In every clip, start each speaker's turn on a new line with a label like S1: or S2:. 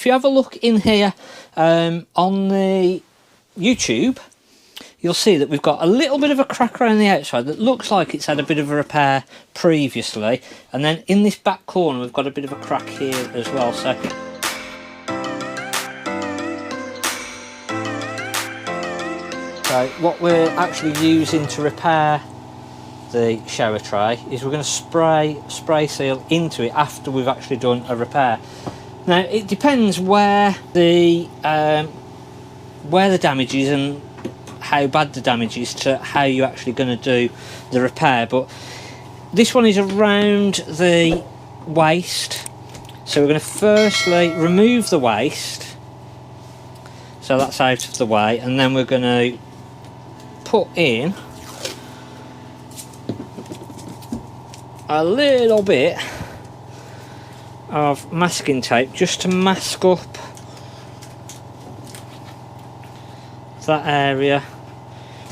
S1: if you have a look in here on the YouTube, you'll see that we've got a little bit of a crack around the outside that looks like it's had a bit of a repair previously, and then in this back corner we've got a bit of a crack here as well. So what we're actually using to repair the shower tray is we're going to spray seal into it after we've actually done a repair. Now it depends where the damage is and how bad the damage is to how you're actually going to do the repair, but this one is around the waist, so we're going to firstly remove the waist so that's out of the way, and then we're going to put in a little bit of masking tape just to mask up that area,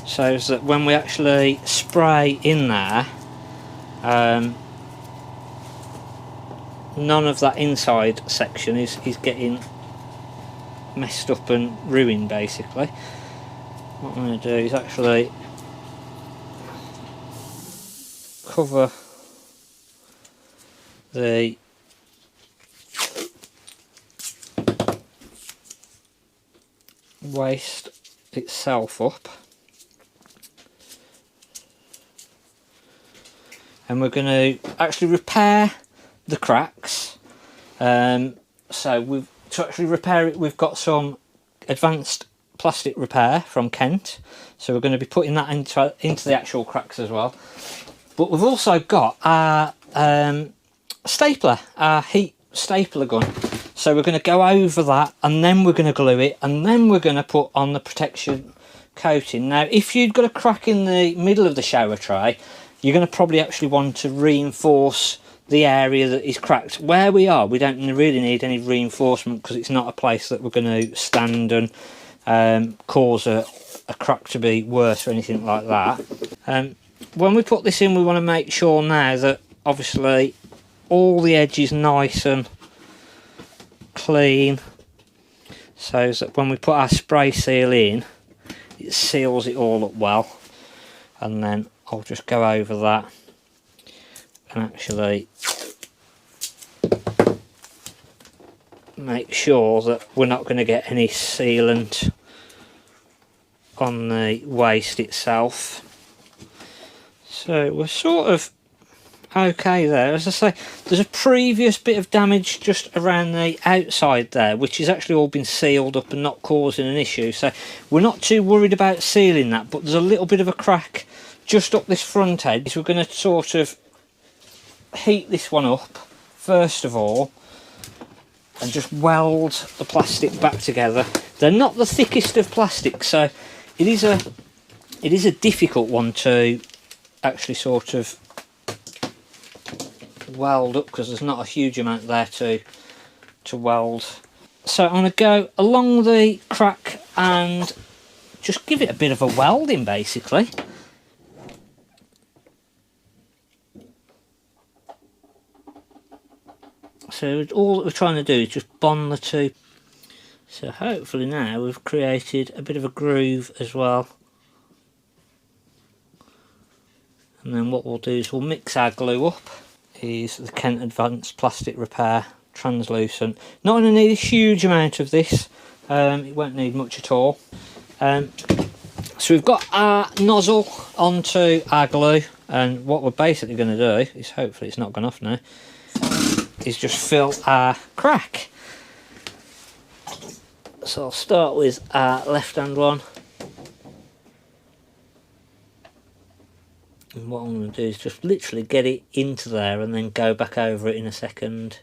S1: so that when we actually spray in there, none of that inside section is getting messed up and ruined. Basically what I'm going to do is actually cover the waist itself up, and we're going to actually repair the cracks. So to actually repair it, we've got some advanced plastic repair from Kent, so we're going to be putting that into the actual cracks as well. But we've also got our stapler, our heat stapler gun, so we're going to go over that, and then we're going to glue it, and then we're going to put on the protection coating. Now if you've got a crack in the middle of the shower tray, you're going to probably actually want to reinforce the area that is cracked. Where we are, we don't really need any reinforcement because it's not a place that we're going to stand and cause a crack to be worse or anything like that. When we put this in, we want to make sure now that obviously all the edge is nice and clean, so that when we put our spray seal in, it seals it all up well. And then I'll just go over that and actually make sure that we're not going to get any sealant on the waist itself. So we're sort of okay there. As I say, there's a previous bit of damage just around the outside there, which has actually all been sealed up and not causing an issue, so we're not too worried about sealing that. But there's a little bit of a crack just up this front edge. We're going to sort of heat this one up first of all and just weld the plastic back together. They're not the thickest of plastic, so it is a difficult one to actually sort of weld up because there's not a huge amount there to weld. So I'm going to go along the crack and just give it a bit of a welding basically. So all that we're trying to do is just bond the two. So hopefully now we've created a bit of a groove as well. And then what we'll do is we'll mix our glue up. Is the Kent Advanced Plastic Repair Translucent. Not going to need a huge amount of this, it won't need much at all. So we've got our nozzle onto our glue, and what we're basically going to do is, hopefully it's not gone off now, is just fill our crack. So I'll start with our left hand one. And what I'm going to do is just literally get it into there and then go back over it in a second.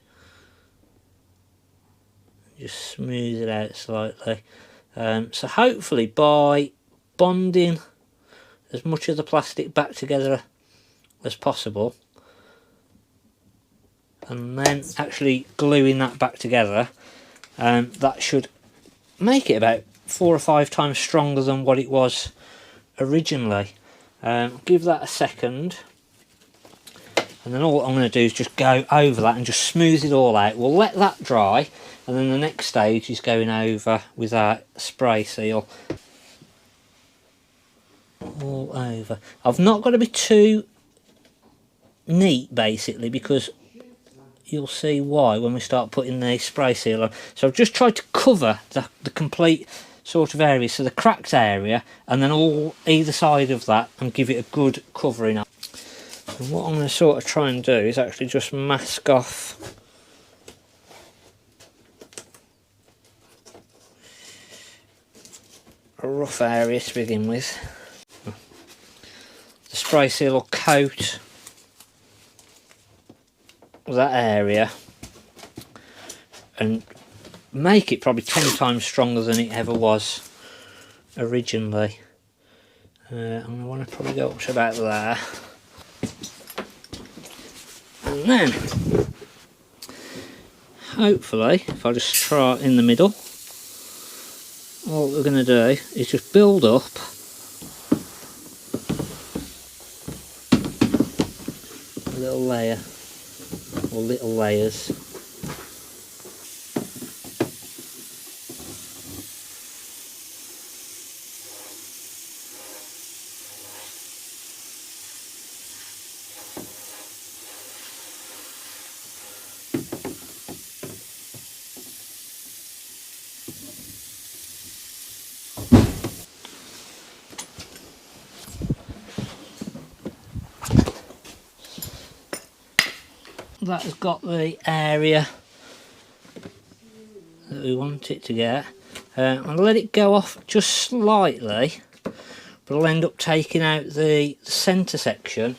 S1: Just smooth it out slightly. So hopefully by bonding as much of the plastic back together as possible and then actually gluing that back together, that should make it about 4 or 5 times stronger than what it was originally. Give that a second, and then all I'm going to do is just go over that and just smooth it all out. We'll let that dry, and then the next stage is going over with our spray seal all over. I've not got to be too neat basically, because you'll see why when we start putting the spray seal on. So I've just tried to cover the complete sort of area, so the cracked area, and then all either side of that, and give it a good covering up. And what I'm going to sort of try and do is actually just mask off a rough area to begin with. The spray seal will coat that area and make it probably 10 times stronger than it ever was originally. And I want to probably go up to about there. And then, hopefully, if I just try in the middle, all we're going to do is just build up a little layer, or little layers. That has got the area that we want it to get. I'll let it go off just slightly, but I'll end up taking out the centre section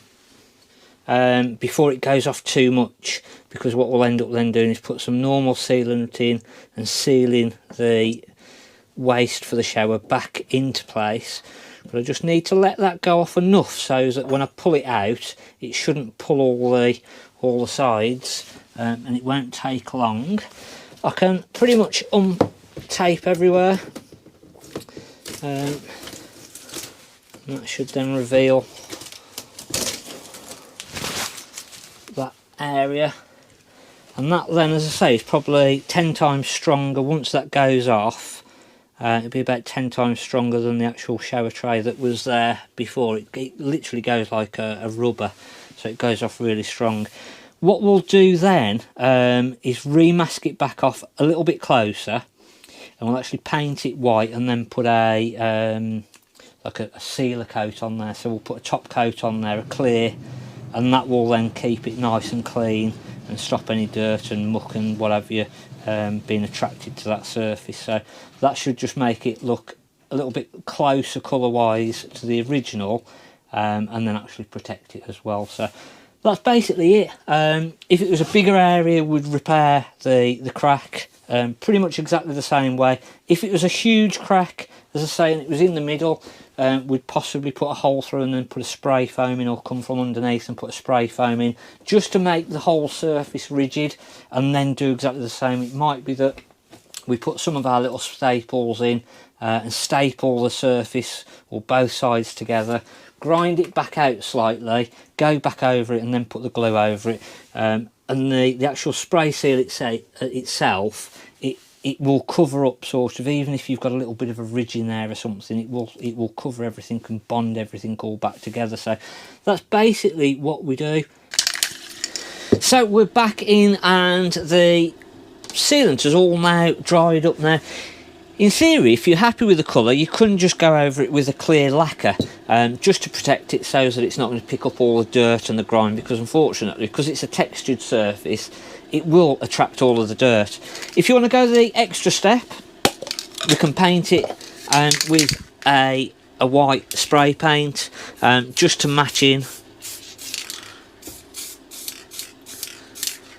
S1: before it goes off too much, because what we'll end up then doing is put some normal sealant in and sealing the waste for the shower back into place. But I just need to let that go off enough so that when I pull it out, it shouldn't pull all the sides, and it won't take long. I can pretty much tape everywhere, and that should then reveal that area, and that then, as I say, is probably 10 times stronger. Once that goes off, it'll be about 10 times stronger than the actual shower tray that was there before. It literally goes like a rubber, so it goes off really strong. What we'll do then is remask it back off a little bit closer, and we'll actually paint it white and then put a like a sealer coat on there. So we'll put a top coat on there, a clear, and that will then keep it nice and clean and stop any dirt and muck and what have you being attracted to that surface. So that should just make it look a little bit closer colour wise to the original, and then actually protect it as well. So that's basically it. If it was a bigger area, we'd repair the crack pretty much exactly the same way. If it was a huge crack, as I say, and it was in the middle, we'd possibly put a hole through and then put a spray foam in, or come from underneath and put a spray foam in, just to make the whole surface rigid, and then do exactly the same. It might be that we put some of our little staples in and staple the surface or both sides together, grind it back out slightly, go back over it, and then put the glue over it. And the actual spray seal itself, it will cover up, sort of, even if you've got a little bit of a ridge in there or something, it will cover everything and bond everything all back together. So that's basically what we do. So we're back in, and the sealant is all now dried up now. In theory, if you're happy with the colour, you couldn't just go over it with a clear lacquer, just to protect it so that it's not going to pick up all the dirt and the grime, because unfortunately, because it's a textured surface, it will attract all of the dirt. If you want to go the extra step, we can paint it with a white spray paint, just to match in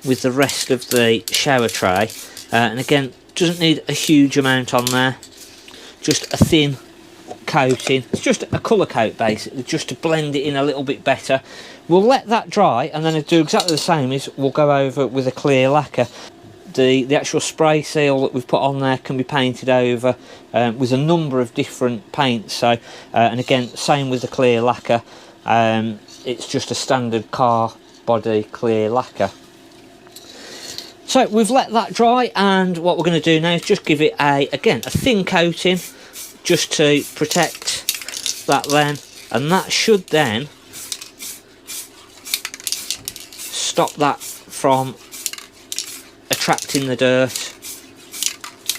S1: with the rest of the shower tray. And again, doesn't need a huge amount on there, just a thin coating. It's just a colour coat basically, just to blend it in a little bit better. We'll let that dry, and then do exactly the same. Is we'll go over it with a clear lacquer. The actual spray seal that we've put on there can be painted over with a number of different paints. So and again, same with the clear lacquer. It's just a standard car body clear lacquer. So we've let that dry, and what we're going to do now is just give it again a thin coating just to protect that then, and that should then stop that from attracting the dirt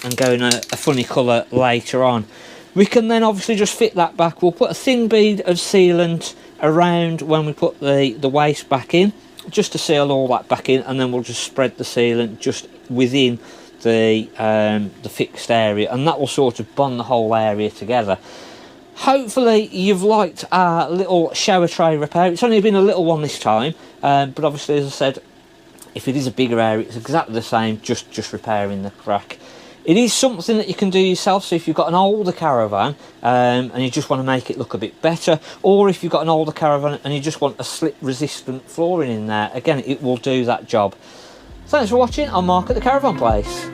S1: and going a funny colour later on. We can then obviously just fit that back. We'll put a thin bead of sealant around when we put the waste back in, just to seal all that back in, and then we'll just spread the sealant just within the fixed area, and that will sort of bond the whole area together. Hopefully you've liked our little shower tray repair. It's only been a little one this time, but obviously, as I said, if it is a bigger area, it's exactly the same, just repairing the crack. It is something that you can do yourself, so if you've got an older caravan and you just want to make it look a bit better, or if you've got an older caravan and you just want a slip resistant flooring in there, again, it will do that job. Thanks for watching. I'm Mark at the Caravan Place.